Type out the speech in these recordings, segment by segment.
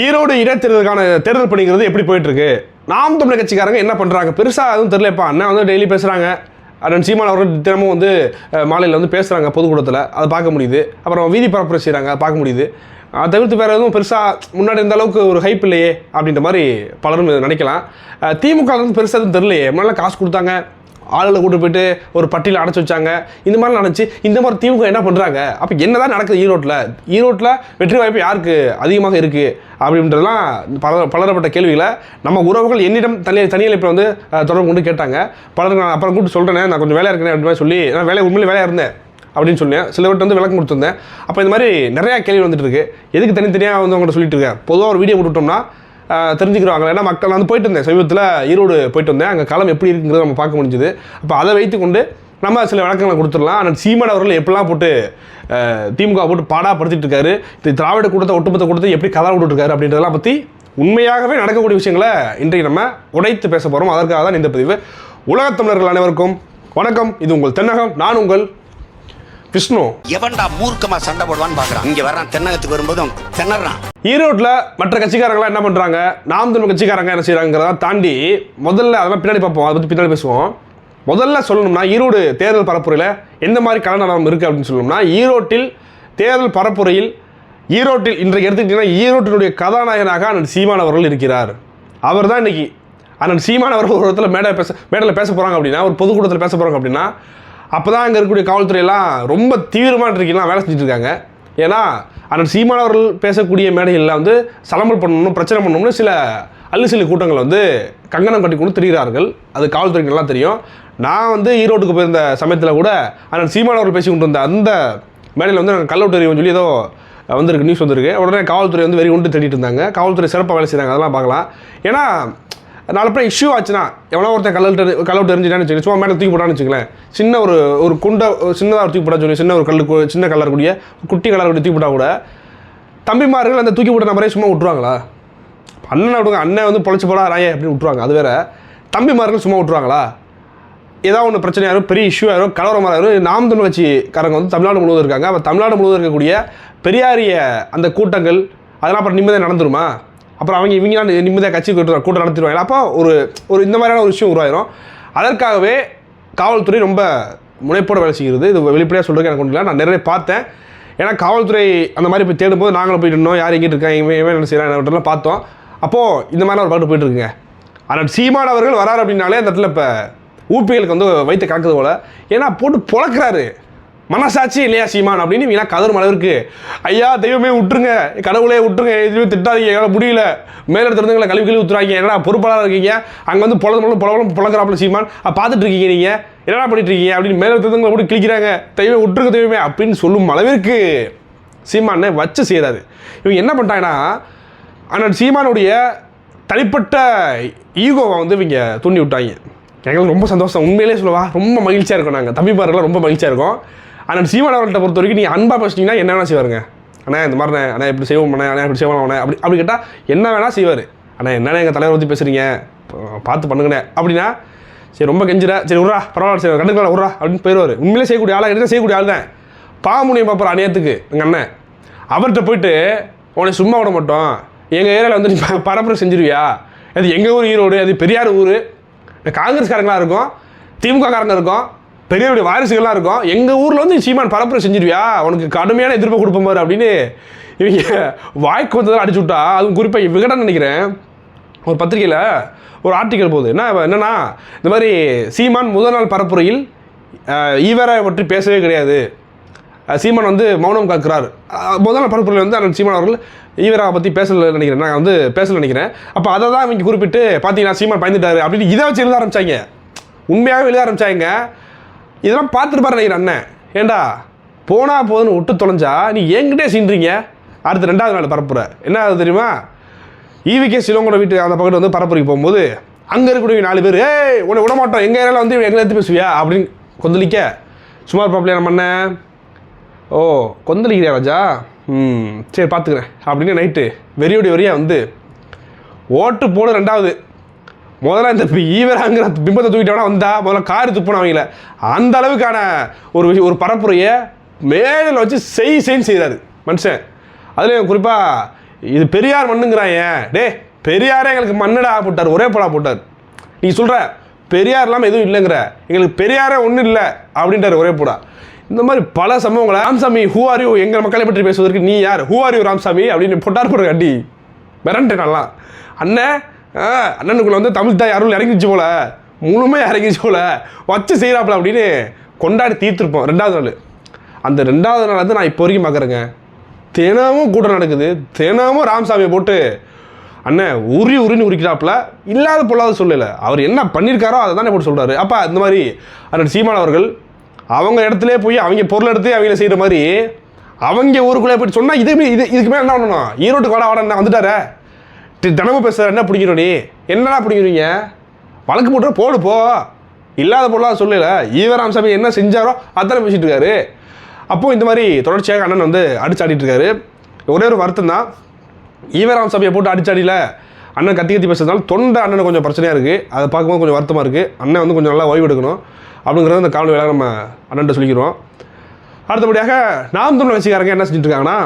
ஈரோடு இடைத்தேர்தலுக்கான தேர்தல் பணிங்கிறது எப்படி போயிட்டு இருக்கு? நாம் தமிழர் கட்சிக்காரங்க என்ன பண்ணுறாங்க? பெருசாக அதுவும் தெரியலப்பா. அண்ணன் வந்து டெய்லி பேசுகிறாங்க. அண்ணன் சீமான் அவர்கள் தினமும் வந்து மாலையில் வந்து பேசுகிறாங்க பொதுக்கூட்டத்தில், அதை பார்க்க முடியுது. அப்புறம் வீதி பரப்புரை செய்கிறாங்க, அதை பார்க்க முடியுது. அதை தவிர்த்து வேறு எதுவும் பெருசாக முன்னாடி இருந்த அளவுக்கு ஒரு ஹைப் இல்லையே அப்படின்ற மாதிரி பலரும் நினைக்கலாம். திமுக வந்து பெருசாக எதுவும் தெரியலையே. முன்னாடி காசு கொடுத்தாங்க, ஆளுகளை கூட்டு போயிட்டு ஒரு பட்டியலில் அடைச்சி வச்சாங்க, இந்த மாதிரி நினச்சி இந்த மாதிரி திமுக என்ன பண்ணுறாங்க? அப்போ என்ன தான் நடக்குது ஈரோட்டில் வெற்றி வாய்ப்பு யாருக்கு அதிகமாக இருக்குது அப்படின்றதுலாம் பலரப்பட்ட கேள்விகளை நம்ம உறவுகள் என்னிடம் தனியழைப்பில் வந்து தொடர்பு கொண்டு கேட்டாங்க. பலருக்கு நான் அப்புறம் கூப்பிட்டு சொல்கிறேன், நான் கொஞ்சம் வேலையாக இருக்கேன் அப்படின்னு சொல்லி, நான் உண்மையிலே வேலையாக இருந்தேன் அப்படின்னு சொன்னேன். சிலவர்கிட்ட வந்து விளக்கம் கொடுத்துருந்தேன். அப்போ இந்த மாதிரி நிறையா கேள்வி வந்துட்டு இருக்கு. எதுக்கு தனித்தனியாக வந்து அவங்கள்ட்ட சொல்லிட்டு இருக்கேன்? பொதுவாக ஒரு வீடியோ போட்டுவிட்டோம்னா தெரிஞ்சுக்கிறாங்க. ஏன்னா மக்கள் வந்து போயிட்டு இருந்தேன், சமீபத்தில் ஈரோடு போயிட்டு வந்தேன். அங்கே களம் எப்படி இருக்குங்கிறத நம்ம பார்க்க முடிஞ்சுது. அப்போ அதை வைத்து கொண்டு நம்ம சில விளக்கங்களை கொடுத்துடலாம். ஆனால் சீமான் அவர்கள் எப்படிலாம் போட்டு திமுக போட்டு பாடாப்படுத்திட்டு இருக்காரு, திராவிட கூட்டத்தை ஒட்டுமொத்த கூட்டத்தை எப்படி கதற விட்டுருக்காரு அப்படின்றதெல்லாம் பற்றி உண்மையாகவே நடக்கக்கூடிய விஷயங்களை இன்றைக்கு நம்ம உடைத்து பேச போகிறோம். அதற்காக தான் இந்த பதிவு. உலகத் தமிழர்கள் அனைவருக்கும் வணக்கம். இது உங்கள் தென்னகம். நான் உங்கள் விஷ்ணு. எவன்டா மூர்க்கமா சண்டை போடுவான்னு பார்க்குறான். இங்கே வர்றான், தென்னகத்துக்கு வரும்போதும் திணறான். ஈரோட்டில் மற்ற கட்சிக்காரங்களாம் என்ன பண்ணுறாங்க, நாம் தமிழ் கட்சிக்காரங்க என்ன செய்கிறாங்கிறத தாண்டி முதல்ல அதெல்லாம் பின்னாடி பார்ப்போம், அதை பற்றி பின்னாடி பேசுவோம். முதல்ல சொல்லணும்னா ஈரோடு தேர்தல் பரப்புரையில் எந்த மாதிரி கலநலம் இருக்குது அப்படின்னு சொல்லணும்னா, ஈரோட்டில் தேர்தல் பரப்புரையில் இன்றைக்கு எடுத்துக்கிட்டிங்கன்னா ஈரோட்டினுடைய கதாநாயகனாக அண்ணன் சீமான் அவர்கள் இருக்கிறார். அவர் தான் இன்னைக்கு அண்ணன் சீமான் அவர்கள் ஒரு இடத்துல மேடையில் பேச போகிறாங்க அப்படின்னா, ஒரு பொதுக்கூட்டத்தில் பேச போகிறாங்க அப்படின்னா, அப்போ தான் அங்கே இருக்கக்கூடிய காவல்துறையெல்லாம் ரொம்ப தீவிரமாக இருக்கீங்களாம் வேலை செஞ்சுட்டு இருக்காங்க. ஏன்னா அண்ணன் சீமான் அவர்கள் பேசக்கூடிய மேடைகளில் வந்து சலம்பல் பண்ணணும், பிரச்சனை பண்ணணும்னு சில சில கூட்டங்கள் வந்து கங்கணம் கட்டி கொண்டு திரிகிறார்கள். அது காவல்துறைக்கு நல்லா தெரியும். நான் வந்து ஈரோட்டுக்கு போயிருந்த சமயத்தில் கூட அண்ணன் சீமான் அவர்கள் பேசி கொண்டு இருந்த அந்த மேடையில் வந்து நாங்கள் கல்லவுட்டு எறிவோம்னு சொல்லி ஏதோ வந்திருக்கு, நியூஸ் வந்திருக்கு. உடனே காவல்துறை வந்து வெறி கொண்டு தேடிட்டு இருந்தாங்க. காவல்துறை சிறப்பாக வேலை செய்கிறாங்க, அதெல்லாம் பார்க்கலாம். ஏன்னா நாலு பேர் இஷ்யூ ஆச்சுன்னா, எவனோ ஒருத்தன் கல்லவுட்டு எரிஞ்சிட்டான்னு வச்சுக்கோங்க, சும்மா மேலே தூக்கி போட்டான்னு வச்சுக்கலேன், சின்ன ஒரு குண்டை சின்னதாக தூக்கி போட்டா சொல்லி, சின்ன ஒரு சின்ன கலர் கூடிய குட்டி கலர் கூடிய தூக்கி போட்டால் கூட தம்பிமார்கள் அந்த தூக்கி போட்ட நம்பரே சும்மா விட்டுருவாங்களா? அண்ணனை விடுங்க, அண்ணன் வந்து பொழைச்சி போடா ராயே அப்படின்னு விட்டுருவாங்க. அது வேறு. தம்பிமார்கள் சும்மா விட்டுருவாங்களா? ஏதாவது ஒன்று பிரச்சனையாரும் பெரிய இஷ்யூ ஆயிரும், கலவரமாரும். நாம் தமிழ் கட்சிக்காரங்க வந்து தமிழ்நாடு முழுவதும் இருக்காங்க. அப்போ தமிழ்நாடு முழுவதும் இருக்கக்கூடிய பெரியாரிய அந்த கூட்டங்கள் அதெல்லாம் அப்புறம் நிம்மதியாக நடந்துருமா? அப்புறம் இவங்களாம் நிம்மதியாக கட்சி கூட்டம் நடத்திடுவாங்க. அப்போ ஒரு இந்த மாதிரியான ஒரு விஷயம் உருவாயிரும். அதற்காகவே காவல்துறை ரொம்ப முனைப்போடு வேலை செய்கிறது. இது வெளிப்படையாக சொல்கிறதுக்கு எனக்கு ஒன்றும் இல்லை, நான் நிறைய பார்த்தேன். ஏன்னா காவல்துறை அந்த மாதிரி போய் தேடும்போது நாங்களும் போயிட்டு இருந்தோம், யார் எங்கிட்டு இருக்காங்க, இவன் என்ன செய்யறாங்கலாம் பார்த்தோம். அப்போது இந்த மாதிரிலாம் ஒரு பாட்டு போயிட்டு இருக்குங்க. ஆனால் சீமான் அவர்கள் வராரு அப்படின்னாலே அந்த இடத்துல இப்போ ஊப்பிகளுக்கு வந்து வைத்து கலக்குது போல். ஏன்னா போட்டு பொழக்கிறாரு. மனசாட்சி இல்லையா சீமான் அப்படின்னு வீணா கதரும் அளவிற்கு, ஐயா தெய்வமே விட்டுருங்க, கடவுளே விட்டுருங்க, எதுவுமே திட்டாதீங்க, எவ்வளோ முடியல, மேலே திறந்துங்களை கழுவி ஊற்றுறாங்க, என்னடா பொறுப்பாளராக இருக்கீங்க, அங்கே வந்து பொழக்கிறாப்புல சீமான் பார்த்துட்டு இருக்கீங்க, நீங்கள் என்னடா பண்ணிட்டு இருக்கீங்க அப்படின்னு மேலே திறந்துங்களை போட்டு கிழிக்கிறாங்க, தெய்வமே விட்டுருங்க தெய்வமே அப்படின்னு சொல்லும் அளவிற்கு சீமானை வச்சு செய்கிறாரு. இவங்க என்ன பண்ணிட்டாங்கன்னா, ஆனால் சீமானுடைய தனிப்பட்ட ஈகோவை வந்து இவங்க தூண்டி விட்டாங்க. எங்களுக்கு ரொம்ப சந்தோஷம், உண்மையிலே சொல்லவா, ரொம்ப மகிழ்ச்சியாக இருக்கும். நாங்கள் தம்பிமாரெல்லாம் ரொம்ப மகிழ்ச்சியாக இருக்கும். ஆனால் சீமான் அவர்கள்ட்ட பொறுத்த வரைக்கும் நீங்கள் அன்பாக பேசிட்டீங்கன்னா என்ன வேணால் செய்வாருங்க. அண்ணா இந்த மாதிரி அண்ணா இப்படி செய்வோம், அண்ணா இப்படி செய்வோம், அண்ணா அப்படி கேட்டால் என்ன வேணால் செய்வார். ஆனால் என்னென்ன எங்கள் தலைவர் பற்றி பேசுகிறீங்க, பார்த்து பண்ணுங்கண்ணே அப்படின்னா, சரி ரொம்ப கெஞ்சிடா, சரி விட்றா பரவாயில்ல, சரி கண்டுக்கலாம் விட்றா அப்படின்னு போயிடுவார். உண்மையிலே செய்யக்கூடிய ஆளாக எடுத்து செய்யக்கூடிய ஆள் தான். பாமுனியை பார்ப்பார் அநியத்துக்கு எங்கள் அண்ணன். அவர்கிட்ட போயிட்டு உன்னை சும்மா விட மாட்டோம், எங்கள் ஏரியாவில் வந்து நீ பரப்புரை செஞ்சிருவியா, அது எங்கள் ஊர் ஈரோடு, அது பெரியார் ஊர், காங்கிரஸ்காரங்களாக இருக்கும், திமுக காரங்க இருக்கும், பெரியவருடைய வாரிசுகள்லாம் இருக்கும், எங்கள் ஊரில் வந்து சீமான் பரப்புரை செஞ்சிருவியா, உனக்கு கடுமையான எதிர்ப்பு கொடுப்போம் பாரு அப்படின்னு இவங்க வாய்க்கு வந்ததெல்லாம் அடிச்சு விட்டா. அதுவும் குறிப்பாக விகடன் நினைக்கிறேன் ஒரு பத்திரிகையில் ஒரு ஆர்டிக்கல் போகுது. என்னன்னா இந்த மாதிரி சீமான் முதல் நாள் பரப்புரையில் ஈவரை பற்றி பேசவே கிடையாது, சீமான் வந்து மௌனம் காக்கிறார். முதல் நாள் பரப்புரையில் வந்து அந்த சீமான் அவர்கள் ஈவரா பற்றி பேசல நினைக்கிறேன், நான் வந்து பேசல நினைக்கிறேன். அப்போ அதை தான் இவங்க குறிப்பிட்டு பார்த்தீங்கன்னா சீமான் பயந்துட்டாரு அப்படின்னு இதை வச்சு எழுத ஆரம்பித்தாங்க. உண்மையாகவே எழுத ஆரம்பித்தாங்க. இதெல்லாம் பார்த்துருப்பாரு நினைக்கிறேன் அண்ணன். ஏண்டா போனால் போதுன்னு விட்டு தொலைஞ்சா நீ என்கிட்டே சீன்றீங்க. அடுத்த 2வது நாள் பரப்புரை என்ன ஆகுது தெரியுமா? ஈவிகே சிலோங்கோட வீட்டு அந்த பக்கத்தில் வந்து பரப்புரைக்கு போகும்போது அங்கே இருக்கக்கூடிய 4 பேர், ஏய் உன்னை விட மாட்டோம், எங்கள் ஏரியாவில் வந்து எங்களை எடுத்து பேசுவியா அப்படின்னு கொந்தளிக்க, சுமார் பாப்பிலையா நம்ம அண்ணன், ஓ கொந்தளிக்கிறியா ராஜா, சரி பார்த்துக்கிறேன் அப்படின்னு நைட்டு வெறியாக வந்து ஓட்டு போட 2வது முதல்ல இந்த ஈவராங்கிற பிம்பத்தை தூக்கிட்டவனா வந்தால் முதல்ல காரு துப்புனா அவங்கள அந்த அளவுக்கான ஒரு பரப்புரையை மேலில் வச்சு செய்ன்னு செய்கிறாரு மனுஷன். அதுலேயும் குறிப்பாக இது பெரியார் மண்ணுங்கிறாங்க. டே பெரியாரே எங்களுக்கு மண்ணடா போட்டார், ஒரே போடா போட்டார். நீ சொல்கிற பெரியார் இல்லாமல் எதுவும் இல்லைங்கிற, எங்களுக்கு பெரியாரே ஒன்றும் இல்லை அப்படின்றார் ஒரே போடா. இந்த மாதிரி பல சம்பவங்களை ராமசாமி ஹூ ஆர் யூ, எங்கள் மக்களை பற்றி பேசுவதற்கு நீ யார், ஹூ ஆர் யூ ராமசாமி அப்படின்னு போட்டார் போடுற அடி மிரண்டேன் நல்லா. அண்ணனுக்குள்ள வந்து தமிழ் தாய் அருள் இறங்கிச்சு போல, முழுமையாக இறங்கிச்சு போல, வச்சு செய்கிறாப்புல அப்படின்னு கொண்டாடி தீர்த்துருப்போம் 2வது நாள். அந்த 2வது நாள் வந்து நான் இப்போ வரைக்கும் பார்க்குறேங்க. தினமும் கூட்டம் நடக்குது, தினமும் ராமசாமியை போட்டு அண்ணன் உரின்னு உரிக்கிறாப்புல, இல்லாத பொல்லாத சொல்லலை. அவர் என்ன பண்ணியிருக்காரோ அதை தானே போட்டு சொல்கிறாரு. அப்போ இந்த மாதிரி அண்ணன் சீமான் அவர்கள் அவங்க இடத்துல போய் அவங்க பொருள் எடுத்து அவங்கள செய்கிற மாதிரி அவங்க ஊருக்குள்ளே போய்ட்டு சொன்னால் இதுக்கு மேலே என்ன பண்ணணும்? ஈரோட்டுக்கு வாடா வந்துட்டார தினமும் பேசுகிற என்ன பிடிக்கிறோம், நீ என்னடா பிடிக்கிறீங்க, வழக்கு போட்டு போடு போ, இல்லாத பொருளாக சொல்லலை. ராமசாமி என்ன செஞ்சாரோ அதானே பேசிகிட்டு இருக்காரு. அப்போது இந்த மாதிரி தொடர்ச்சியாக அண்ணன் வந்து அடிச்சாடிட்டு இருக்காரு. ஒரே ஒரு வருத்தம் தான், ராமசாமியை போட்டு அடிச்சாடியில் அண்ணன் கத்தி பேசுறதுனால தொண்டை அண்ணனுக்கு கொஞ்சம் பிரச்சனையாக இருக்குது. அதை பார்க்கும்போது கொஞ்சம் வருத்தமாக இருக்குது. அண்ணன் வந்து கொஞ்சம் நல்லா ஓய்வு எடுக்கணும் அப்படிங்கிறத அந்த காவல் வேலை நம்ம அண்ணன்ட்ட சொல்லிக்கிறோம். அடுத்தபடியாக நாம் தமிழர் கட்சிக்காரங்க என்ன செஞ்சுட்டு இருக்காங்கன்னா,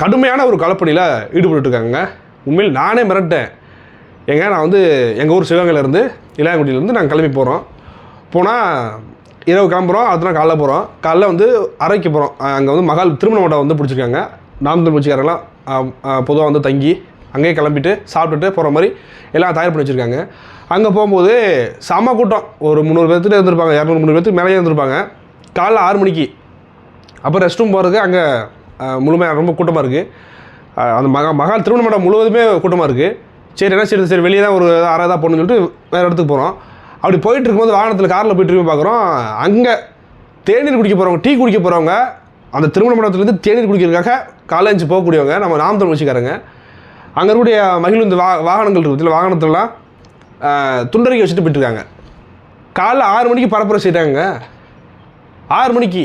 கடுமையான ஒரு களப்பணியில் ஈடுபட்டுருக்காங்க. உண்மையில் நானே மிரட்டேன். நான் வந்து எங்கள் ஊர் சிவகங்கையிலேருந்து இளையாங்குடியிலேருந்து நாங்கள் கிளம்பி போனால் இரவு கிளம்புறோம், அடுத்த நாள் காலைல போகிறோம். காலைல வந்து அரைக்கு போகிறோம். அங்கே வந்து மகால் திருமண மண்டபம் வந்து பிடிச்சிருக்காங்க. நாம் தமிழர் கட்சிக்காரங்களாம் பொதுவாக வந்து தங்கி அங்கேயே கிளம்பிட்டு சாப்பிட்டுட்டு போகிற மாதிரி எல்லாம் தயார் பண்ணி வச்சுருக்காங்க. அங்கே போகும்போது செம கூட்டம், ஒரு 300 பேர்த்துட்டு இருந்திருப்பாங்க, 200-300 பேர்த்துக்கு மேலேயே இருந்திருப்பாங்க. காலைல 6 மணிக்கு. அப்போ ரெஸ்ட் ரூம் போகிறதுக்கு அங்கே முழுமையாக ரொம்ப கூட்டமாக இருக்குது. அந்த மகால் திருமண மண்டபம் முழுவதுமே கூட்டமாக இருக்குது. சரி என்ன செய்யுது, சரி வெளியே தான் ஒரு அரை தான் போகணுன்னு சொல்லிட்டு வேறு இடத்துக்கு போகிறோம். அப்படி போயிட்டு இருக்கும்போது வாகனத்தில் காரில் போயிட்டு இருக்கு பார்க்குறோம், அங்கே தேநீர் குடிக்க போகிறவங்க, டீ குடிக்க போகிறவங்க, அந்த திருமண மண்டபத்துலேருந்து தேநீர் குடிக்கிறதுக்காக காலேஜ் போகக்கூடியவங்க நம்ம நாம் தமிழர் கட்சிக்காரங்க, அங்கே இருக்கக்கூடிய மகிழ்ந்து வாகனங்கள் இருக்குது, வாகனத்துலலாம் துண்டறிக்கை வச்சுட்டு போயிட்டுருக்காங்க. காலைல 6 மணிக்கு பரப்புரை செய்கிறாங்க. 6 மணிக்கு.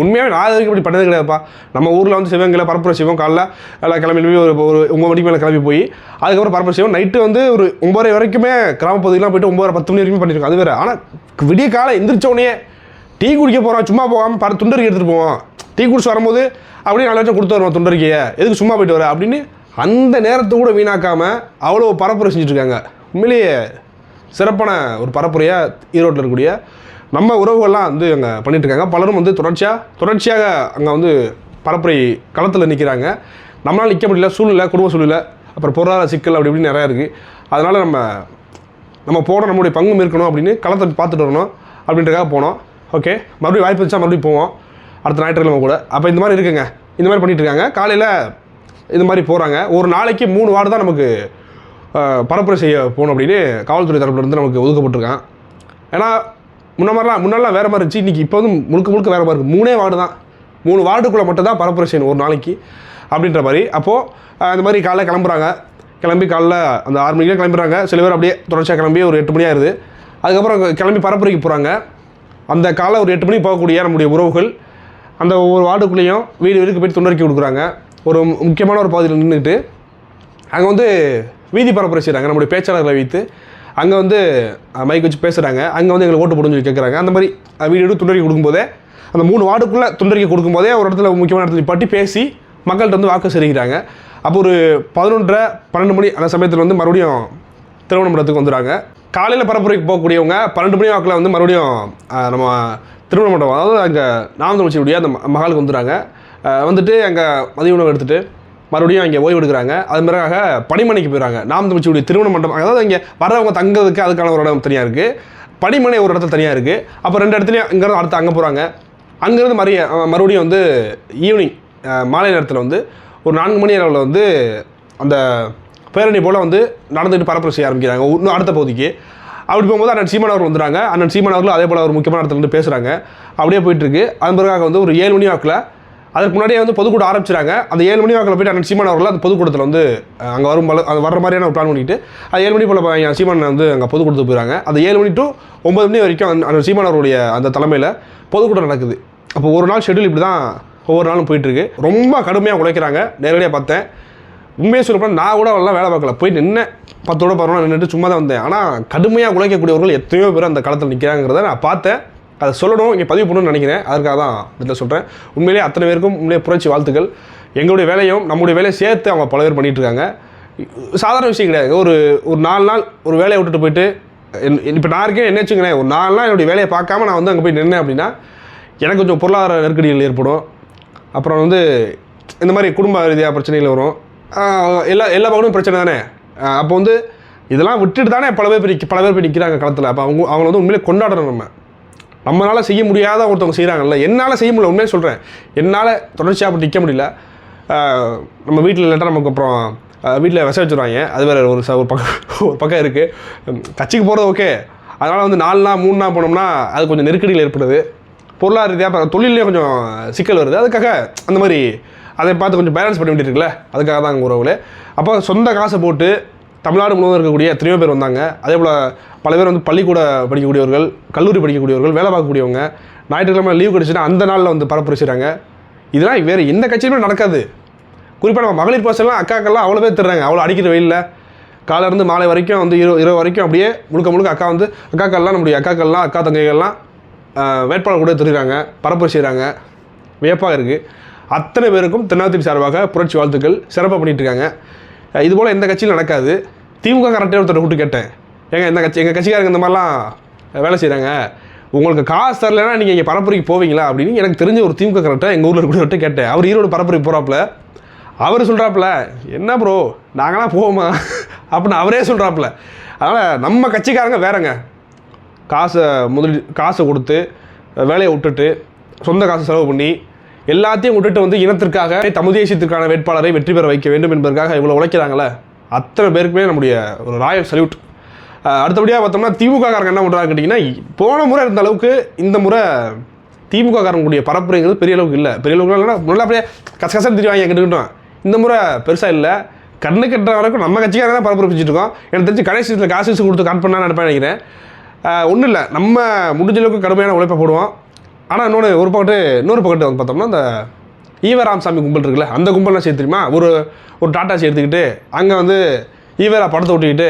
உண்மையாக நான் வரைக்கும் இப்படி பண்ணது கிடையாதுப்பா. நம்ம ஊரில் வந்து சிவகங்கையில் பரப்புரை செய்வோம். காலைல எல்லாம் கிளம்பி ஒரு 9 மணிக்கு மேலே கிளம்பி போய் அதுக்கப்புறம் பரப்புரை செய்வோம். நைட்டு வந்து ஒரு 9:30 வரைக்குமே கிராமப்பகுதியெலாம் போயிட்டு 9:30-10 மணி வரைக்கும் பண்ணியிருக்கோம். அது வேறு. ஆனால் விடிய காலை எந்திரிச்சோடனே டீ குடிக்க போகிறோம், சும்மா போகாமல் துண்டறிக்கை எடுத்துகிட்டு போவோம். டீ குடிச்சு வரும்போது அப்படியே 4 லட்சம் கொடுத்து வருவோம் துண்டறிக்கையை, எதுக்கு சும்மா போயிட்டு வர அப்படின்னு அந்த நேரத்தை கூட வீணாக்காமல் அவ்வளோ பரப்புரை செஞ்சுட்ருக்காங்க. உண்மையிலேயே சிறப்பான ஒரு பரப்புரையாக ஈரோட்டில் இருக்கக்கூடிய நம்ம உறவுகள்லாம் வந்து அங்கே பண்ணிகிட்ருக்காங்க. பலரும் வந்து தொடர்ச்சியாக அங்கே வந்து பரப்புரை களத்தில் நிற்கிறாங்க. நம்மளால் நிற்க முடியல, சூழ்நிலை, குடும்ப சூழ்நிலை, அப்புறம் பொருளாதார சிக்கல் அப்படி இப்படின்னு நிறையா இருக்குது. அதனால் நம்ம போனோம், நம்மளுடைய பங்கும் இருக்கணும் அப்படின்னு களத்தை பார்த்துட்டு வரணும் அப்படின்றக்காக போனோம். ஓகே, மறுபடியும் வாய்ப்பு வச்சா மறுபடியும் போவோம் அடுத்த ஞாயிற்றுக்கிழமை கூட. அப்போ இந்த மாதிரி இருக்குங்க, இந்த மாதிரி பண்ணிகிட்ருக்காங்க. காலையில் இது மாதிரி போகிறாங்க. ஒரு நாளைக்கு 3 வார்டு தான் நமக்கு பரப்புரை செய்ய போகணும் அப்படின்னு காவல்துறை தரப்புலேருந்து நமக்கு ஒதுக்கப்பட்டிருக்கான். ஏன்னா முன்னெல்லாம் வேறு மாதிரி இருந்துச்சு, இன்றைக்கி இப்போ வந்து முழுக்க வேறு மாதிரி இருக்குது. 3 வார்டு தான், 3 வார்டுக்குள்ளே மட்டும் தான் பரப்புரை செய்யணும் ஒரு நாளைக்கு அப்படின்ற மாதிரி. அப்போது இந்த மாதிரி காலைல கிளம்பி காலைல அந்த 6 மணிக்கே கிளம்பிடுறாங்க. சில பேர் அப்படியே தொடர்ச்சியாக கிளம்பி ஒரு 8 மணி ஆயிடுது. அதுக்கப்புறம் கிளம்பி பரப்புரைக்கு போகிறாங்க. அந்த காலை ஒரு 8 மணிக்கு போகக்கூடிய நம்முடைய உறவுகள் அந்த ஒவ்வொரு வார்டுக்குள்ளேயும் வீட்டுக்கு போய்ட்டு துண்டறிக்கை கொடுக்குறாங்க. ஒரு முக்கியமான ஒரு பகுதியில் நின்றுட்டு அங்கே வந்து வீதி பரப்புரை செய்கிறாங்க. நம்முடைய பேச்சாளர்களை வைத்து அங்கே வந்து மைக் வச்சு பேசுகிறாங்க. அங்கே வந்து எங்களுக்கு ஓட்டு போடுன்னு சொல்லி கேட்குறாங்க. அந்த மாதிரி வீடு துண்டறிக்கை கொடுக்கும்போதே அந்த 3 வார்டுக்குள்ளே துண்டறிக்கை கொடுக்கும்போதே ஒரு இடத்துல முக்கியமான இடத்துல பட்டி பேசி மக்கள்கிட்ட வந்து வாக்கு செலுத்துகிறாங்க. அப்போ ஒரு 11:30-12 மணி அந்த சமயத்தில் வந்து மறுபடியும் திருமண மண்டபத்துக்கு வந்துடுறாங்க. காலையில் பரப்புரைக்கு போகக்கூடியவங்க 12 மணி வாக்கில் வந்து மறுபடியும் நம்ம திருமண மண்டபம், அதாவது அங்கே நாம் தமிழர் கட்சியுடைய அந்த மகாலுக்கு வந்துடுறாங்க. வந்துட்டு அங்கே மதிய உணவு எடுத்துகிட்டு மறுபடியும் அங்கே ஓய்வு எடுக்கிறாங்க. அது மாதிரியாக பணிமனைக்கு போயிடறாங்க. நாம் தமிழர் கட்சியுடைய திருமண மண்டபம், அதாவது இங்கே வரவங்க தங்கிறதுக்கு அதுக்கான ஒரு இடம் தனியாக இருக்குது, பணிமனை ஒரு இடத்துல தனியாக இருக்குது. அப்போ 2 இடத்துலையும் இங்கேருந்து அடுத்து அங்கே போகிறாங்க. அங்கேருந்து மறுபடியும் வந்து ஈவினிங் மாலை நேரத்தில் வந்து ஒரு 4 மணி அளவில் வந்து அந்த பேரணி போல் வந்து நடந்துட்டு பரப்புரை செய்ய ஆரம்பிக்கிறாங்க இன்னும் அடுத்த பகுதிக்கு. அப்படி போகும்போது அண்ணன் சீமான் அவர்கள் வந்துடுறாங்க. அண்ணன் சீமான் அவர்கள் அதே போல் ஒரு முக்கியமான இடத்துல வந்து பேசுகிறாங்க. அப்படியே போயிட்டுருக்கு. அதன் பிறகு வந்து ஒரு 7 மணி வாக்கில் அதுக்கு முன்னாடியே வந்து பொதுக்கூட்டம் ஆரம்பிச்சிட்டாங்க. அந்த 7 மணி வாக்கில் போய்ட்டு அண்ணன் சீமான் அவர்கள் அந்த பொதுக்கூட்டத்தில் வந்து அங்கே அது வர்ற மாதிரியான ஒரு பிளான் பண்ணிட்டு அது 7 மணி போல் சீமான் வந்து அங்கே பொதுக்கூட்டத்துக்கு போயிடறாங்க. அந்த 7 மணி to 9 மணி வரைக்கும் அண்ணன் சீமான் அவருடைய அந்த தலைமையில் பொதுக்கூட்டம் நடக்குது. அப்போ ஒரு நாள் ஷெட்யூல் இப்படி தான் ஒவ்வொரு நாளும் போயிட்டுருக்கு. ரொம்ப கடுமையாக உழைக்கிறாங்க. நேரடியாக பார்த்தேன். உண்மையாக சொல்லப்போனால் நான் கூட எல்லாம் வேலை பார்க்கல, போய் நின்னேன் 10-15 நின்றுட்டு சும்மா தான் வந்தேன். ஆனால் கடுமையாக உழைக்கக்கூடியவர்கள் எத்தனையோ பேர் அந்த களத்தில் நிற்கிறாங்கிறத நான் பார்த்தேன். அதை சொல்லணும், இங்கே பதிவு பண்ணணும்னு நினைக்கிறேன். அதுக்காக தான் இதில் சொல்கிறேன். உண்மையிலேயே அத்தனை பேருக்கும் உண்மையிலே புரட்சி வாழ்த்துக்கள். எங்களுடைய வேலையும் நம்முடைய வேலையை சேர்த்து அவங்க பல பேர் பண்ணிகிட்டு இருக்காங்க. சாதாரண விஷயம் கிடையாது. ஒரு 4 நாள் ஒரு வேலையை விட்டுட்டு போயிட்டு இப்போ நான் இருக்கேன் என்ன வச்சுங்களேன், ஒரு 4 நாள் என்னுடைய வேலையை பார்க்காம நான் வந்து அங்கே போய் நின்னேன் அப்படின்னா எனக்கு கொஞ்சம் பொருளாதார நெருக்கடிகள் ஏற்படும். அப்புறம் வந்து இந்த மாதிரி குடும்ப ரீதியாக பிரச்சனைகள் வரும். எல்லா பக்கமும் பிரச்சனை தானே. அப்போ வந்து இதெல்லாம் விட்டுட்டு தானே பல பேர் போய் நிற்கிறாங்க களத்தில். அப்போ அவங்கள வந்து உண்மையிலே கொண்டாடணும். நம்மளால் செய்ய முடியாத ஒருத்தவங்க செய்கிறாங்கல்ல, என்னால் செய்ய முடியல, உண்மையிலே சொல்கிறேன், என்னால் தொடர்ச்சியாக அப்படி நிற்க முடியல. நம்ம வீட்டில் இல்லைட்டா நமக்கு அப்புறம் வீட்டில் விசை வச்சுருவாங்க. அது வேறு ஒரு பக்கம் இருக்குது. கட்சிக்கு போகிறது ஓகே, அதனால் வந்து 4 நாள் 3 நாள் போனோம்னா அது கொஞ்சம் நெருக்கடிகள் ஏற்படுது. பொருளாதார ரீதியாக தொழிலே கொஞ்சம் சிக்கல் வருது. அதுக்காக அந்த மாதிரி அதை பார்த்து கொஞ்சம் பேலன்ஸ் பண்ண வேண்டியிருக்குல்ல, அதுக்காக தான் அங்கே உறவுல. அப்போ சொந்த காசை போட்டு தமிழ்நாடு முழுவதும் இருக்கக்கூடிய எத்தனையோ பேர் வந்தாங்க. அதே போல் பல பேர் வந்து பள்ளிக்கூட படிக்கக்கூடியவர்கள், கல்லூரி படிக்கக்கூடியவர்கள், வேலை பார்க்கக்கூடியவங்க, ஞாயிற்றுக்கிழமை லீவ் கிடச்சுன்னா அந்த நாளில் வந்து பரப்புரை செய்கிறாங்க. இதெல்லாம் வேறு எந்த கட்சியிலுமே நடக்காது. குறிப்பாக நம்ம மகளிர் பசங்கள்லாம் அக்காக்கெல்லாம் அவ்வளோ பேர் தர்றாங்க. அவ்வளோ அடிக்கிற வெயிலில் காலையிலேருந்து மாலை வரைக்கும் வந்து இரவு வரைக்கும் அப்படியே முழுக்க அக்காக்கள்லாம் நம்முடைய அக்கா தங்கைகள்லாம் வேட்பாளர் கூட தெரியுறாங்க, பரப்புரை செய்கிறாங்க. வியப்பாக இருக்குது. அத்தனை பேருக்கும் தென்னாத்திரி சார்பாக புரட்சி வாழ்த்துக்கள். சிறப்பாக பண்ணிகிட்டு இருக்காங்க. இதுபோல் எந்த கட்சியிலும் நடக்காது. திமுக கரெக்டாக ஒருத்தர் கூப்பிட்டு கேட்டேன், ஏங்க எங்கள் கட்சிக்காரங்க இந்த மாதிரிலாம் வேலை செய்கிறாங்க, உங்களுக்கு காசு தரலைன்னா நீங்கள் இங்கே பரப்புரைக்கு போவீங்களா அப்படின்னு எனக்கு தெரிஞ்ச ஒரு திமுக கரெக்டாக எங்கள் ஊரில் கூட கேட்டேன். அவர் ஈரோடு பரப்புரைக்கு போகிறாப்புல. அவர் சொல்கிறாப்புல, என்ன ப்ரோ நாங்களாம் போவோமா அப்படின்னு அவரே சொல்கிறாப்புல. அதனால் நம்ம கட்சிக்காரங்க வேறங்க. காசை கொடுத்து வேலையை விட்டுட்டு சொந்த காசை செலவு பண்ணி எல்லாத்தையும் விட்டுட்டு வந்து இனத்திற்காக தமிழ் தேசியத்திற்கான வேட்பாளரை வெற்றி பெற வைக்க வேண்டும் என்பதற்காக இவ்வளோ உழைக்கிறாங்களே, அத்தனை பேருக்குமே நம்முடைய ஒரு ராயல் சல்யூட். அடுத்தபடியாக பார்த்தோம்னா திமுக காரங்க என்ன பண்ணுறாங்க கேட்டிங்கன்னா, போன முறை இருந்த அளவுக்கு இந்த முறை திமுக காரங்களுடைய பரப்புரைங்கிறது பெரிய அளவுக்கு இல்லை. பெரிய அளவுக்கு இல்லைன்னா நல்லா அப்படியே கசகசன்னு தெரிவாங்க கேட்டுக்கிட்டோம். இந்த முறை பெருசாக இல்லை. கண்ணு கட்டுற வரைக்கும் நம்ம கட்சிக்காரங்க தான் பரப்புரை வச்சுட்டு இருக்கோம். எனக்கு தெரிஞ்சு கடைசி காசு கொடுத்து காட் பண்ணான்னு நினைப்பேன். ஒன்றும் இல்லை, நம்ம முடிஞ்ச அளவுக்கு கடுமையான உழைப்பை போடுவோம். ஆனால் இன்னொரு பக்கத்து வந்து பார்த்தோம்னா இந்த ஈவராமசாமி கும்பல் இருக்குல்ல, அந்த கும்பல்லாம் சேர்த்து தெரியுமா, ஒரு டாட்டாசி எடுத்துக்கிட்டு அங்கே வந்து ஈவரா படத்தை ஓட்டிக்கிட்டு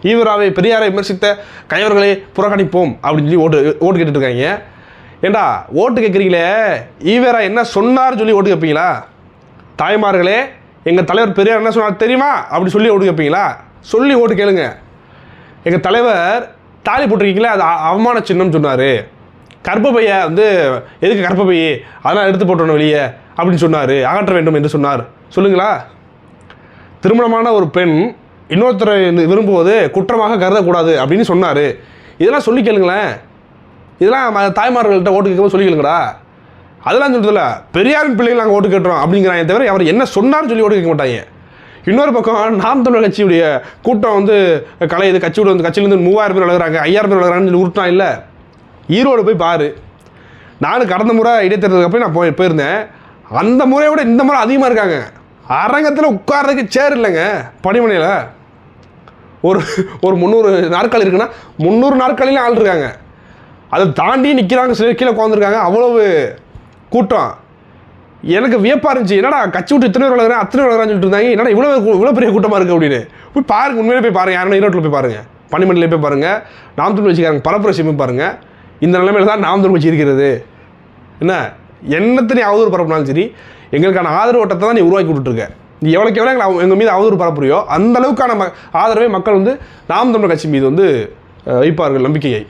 ஈவராவை பெரியாரை விமர்சித்த கைவர்களை புறக்கணிப்போம் அப்படின்னு சொல்லி ஓட்டு கேட்டுட்டு இருக்காங்க. ஏண்டா ஓட்டு கேட்குறீங்களே, ஈவரா என்ன சொன்னார் சொல்லி ஓட்டு கேட்பீங்களா? தாய்மார்களே எங்கள் தலைவர் பெரியார் என்ன சொன்னார் தெரியுமா அப்படி சொல்லி ஓட்டு கேட்பீங்களா? சொல்லி ஓட்டு கேளுங்க. எங்கள் தலைவர் தாலி போட்டிருக்கீங்களே அது அவமான சின்னம் சொன்னார். கர்ப்பப்பையை வந்து எதுக்கு கர்ப்பப்பையை அதெல்லாம் எடுத்து போட்டோன்னு வெளியே அப்படின்னு சொன்னார், அகற்ற வேண்டும் என்று சொன்னார். சொல்லுங்களா? திருமணமான ஒரு பெண் இன்னொருத்தரை விரும்புவது குற்றமாக கருதக்கூடாது அப்படின்னு சொன்னார். இதெல்லாம் சொல்லி கேளுங்களேன். இதெல்லாம் தாய்மார்கள்ட்ட ஓட்டு கேட்கும்போது சொல்லி கேளுங்கடா. அதெல்லாம் சொல்றதில்ல, பெரியாரின் பிள்ளைகள் நாங்கள் ஓட்டு கேட்டுறோம் அப்படிங்கிறாங்க தவிர அவர் என்ன சொன்னார்னு சொல்லி ஓட்டு கேட்க மாட்டாங்க. இன்னொரு பக்கம் நாம் தமிழர் கட்சியுடைய கூட்டம் வந்து கலையுது. கட்சியிலேருந்து 3000 பேர் விலகுறாங்க, 5000 பேர் விலகுறாங்கன்னு சொல்லி உருட்டான் இல்லை. ஈரோடு போய் பாரு. நானும் கடந்த முறை இடைத்தேர்தலுக்கு அப்புறம் நான் போயிருந்தேன். அந்த முறையை விட இந்த முறை அதிகமாக இருக்காங்க. அரங்கத்தில் உட்கார்றதுக்கு சேர் இல்லைங்க. பணிமனையில் ஒரு 300 நாற்காலி இருக்குன்னா 300 நாற்காலிலையும் ஆள் இருக்காங்க. அதை தாண்டி நிற்கிறாங்க, சில கீழே உட்காந்துருக்காங்க. அவ்வளவு கூட்டம். எனக்கு வியப்பாக இருந்துச்சு. என்னடா கட்சி விட்டு இத்தனை பேர் விளையாடுறேன் அத்தனை விளையாடுறான்னு சொல்லிட்டு இருந்தாங்க, என்னடா இவ்வளோ பெரிய கூட்டமாக இருக்குது அப்படின்னு போய் பாருங்கள். உண்மையிலே போய் பாருங்கள். யாரும் ஈரோட்டில் போய் பாருங்கள், பணிமனையிலே போய் பாருங்கள், நாம் தமிழ் கட்சிக்காரங்க பரப்புரை செய்ய பாருங்கள். இந்த நிலைமையில் தான் நாம் தமிழ் கட்சி இருக்கிறது. என்னத்தை நீ அவதூறு பரப்புனாலும் சரி, எங்களுக்கான ஆதரவு ஓட்டத்தை தான் நீ உருவாக்கி விட்டுருக்க. நீ எவ்வளோக்கு எவ்வளோ எங்கள் மீது அவதூறு பரப்புறியோ அந்த அளவுக்கான ஆதரவை மக்கள் வந்து நாம் தமிழ் கட்சி மீது வந்து வைப்பார்கள் நம்பிக்கையை.